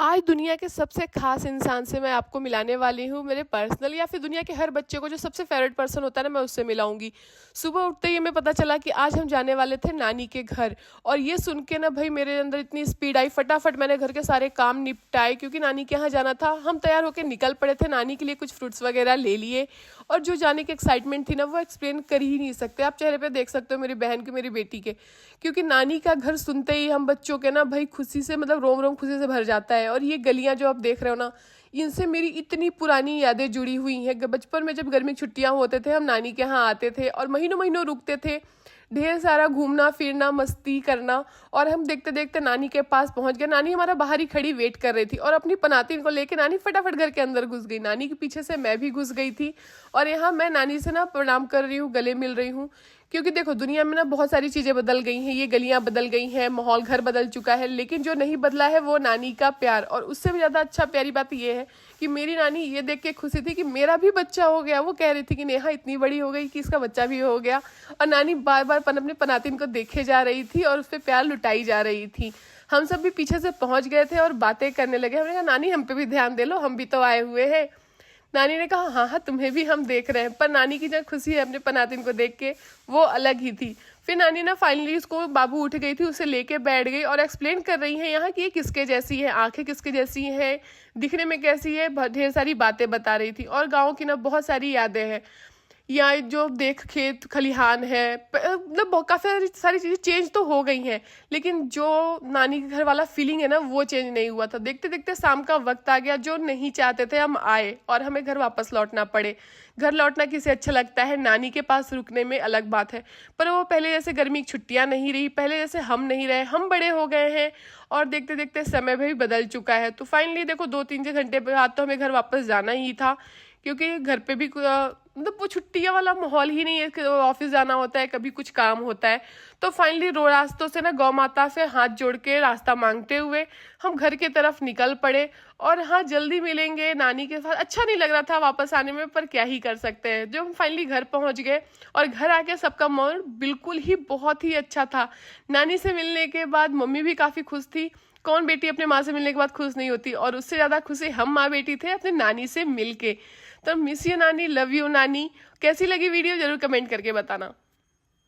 आज दुनिया के सबसे खास इंसान से मैं आपको मिलाने वाली हूँ। मेरे पर्सनल या फिर दुनिया के हर बच्चे को जो सबसे फेवरेट पर्सन होता है ना, मैं उससे मिलाऊंगी। सुबह उठते ही हमें पता चला कि आज हम जाने वाले थे नानी के घर। और ये सुन के ना भाई मेरे अंदर इतनी स्पीड आई, फटाफट मैंने घर के सारे काम निपटाए क्योंकि नानी के यहाँ जाना था। हम तैयार होकर निकल पड़े थे, नानी के लिए कुछ फ्रूट्स वगैरह ले लिए। और जो जाने की एक्साइटमेंट थी ना, वो एक्सप्लेन कर ही नहीं सकते। आप चेहरे पे देख सकते हो मेरी बहन के, मेरी बेटी के। क्योंकि नानी का घर सुनते ही हम बच्चों के ना भाई खुशी से, मतलब रोम रोम खुशी से भर जाता है। और ये गलियां जो आप देख रहे हो ना, इनसे मेरी इतनी पुरानी यादें जुड़ी हुई हैं। बचपन में जब गर्मी की छुट्टियां होते थे, हम नानी के यहाँ आते थे और महीनों महीनों रुकते थे। ढेर सारा घूमना फिरना, मस्ती करना। और हम देखते देखते नानी के पास पहुंच गए। नानी हमारा बाहर ही खड़ी वेट कर रही थी और अपनी पनातिन को लेके नानी फटाफट घर के अंदर घुस गई। नानी के पीछे से मैं भी घुस गई थी। और यहाँ मैं नानी से ना प्रणाम कर रही हूँ, गले मिल रही हूँ। क्योंकि देखो, दुनिया में ना बहुत सारी चीज़ें बदल गई हैं, ये गलियां बदल गई हैं, माहौल घर बदल चुका है, लेकिन जो नहीं बदला है वो नानी का प्यार। और उससे भी ज़्यादा अच्छा प्यारी बात ये है कि मेरी नानी ये देख के खुशी थी कि मेरा भी बच्चा हो गया। वो कह रही थी कि नेहा इतनी बड़ी हो गई कि इसका बच्चा भी हो गया। और नानी बार बार अपने पनातिन को देखे जा रही थी और उस पर प्यार लुटाई जा रही थी। हम सब भी पीछे से पहुंच गए थे और बातें करने लगे। हमने कहा नानी हम पे भी ध्यान दे लो, हम भी तो आए हुए हैं। नानी ने कहा हाँ हाँ, तुम्हें भी हम देख रहे हैं। पर नानी की जो खुशी है अपने पनातिन को देख के, वो अलग ही थी। फिर नानी ना फाइनली उसको, बाबू उठ गई थी, उसे लेके बैठ गई और एक्सप्लेन कर रही है यहाँ कि ये किसके जैसी है, आंखें किसके जैसी हैं, दिखने में कैसी है, ढेर सारी बातें बता रही थी। और गाँव की ना बहुत सारी यादें हैं। या जो देख खेत खलिहान है, मतलब काफ़ी सारी चीज़ें चेंज तो हो गई हैं, लेकिन जो नानी के घर वाला फीलिंग है ना, वो चेंज नहीं हुआ था। देखते देखते शाम का वक्त आ गया। जो नहीं चाहते थे हम आए और हमें घर वापस लौटना पड़े। घर लौटना किसे अच्छा लगता है, नानी के पास रुकने में अलग बात है। पर वो पहले जैसे गर्मी की छुट्टियां नहीं रही, पहले जैसे हम नहीं रहे, हम बड़े हो गए हैं। और देखते देखते समय भी बदल चुका है। तो फाइनली देखो, 2-3 घंटे बाद तो हमें घर वापस जाना ही था। क्योंकि घर पे भी मतलब वो छुट्टियां वाला माहौल ही नहीं है कि ऑफिस जाना होता है, कभी कुछ काम होता है। तो फाइनली रास्तों से ना गौ माता से हाथ जोड़ के रास्ता मांगते हुए हम घर की तरफ निकल पड़े। और हाँ, जल्दी मिलेंगे नानी के साथ। अच्छा नहीं लग रहा था वापस आने में, पर क्या ही कर सकते हैं। जो हम फाइनली घर पहुंच गए और घर आके सबका माहौल बिल्कुल ही बहुत ही अच्छा था। नानी से मिलने के बाद मम्मी भी काफ़ी खुश थी। कौन बेटी अपने माँ से मिलने के बाद खुश नहीं होती। और उससे ज़्यादा खुशी हम माँ बेटी थे अपने नानी से मिल के। तो मिस यू नानी, लव यू नानी। कैसी लगी वीडियो जरूर कमेंट करके बताना।